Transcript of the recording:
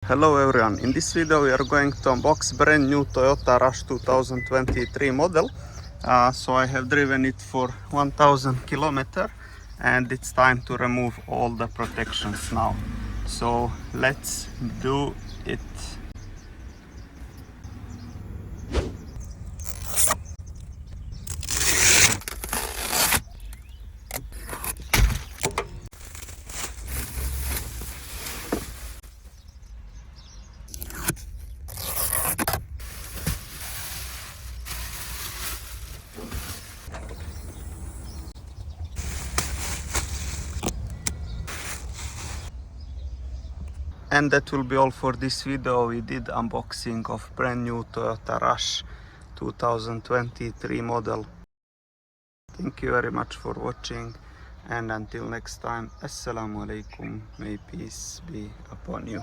Hello everyone, in this video we are going to unbox brand new Toyota Rush 2023 model. So I have driven it for 1000 kilometers and it's time to remove all the protections now. So let's do it. And that will be all for this video. We did unboxing of brand new Toyota Rush 2023 model. Thank you very much for watching, and until next time, Assalamu alaikum, may peace be upon you.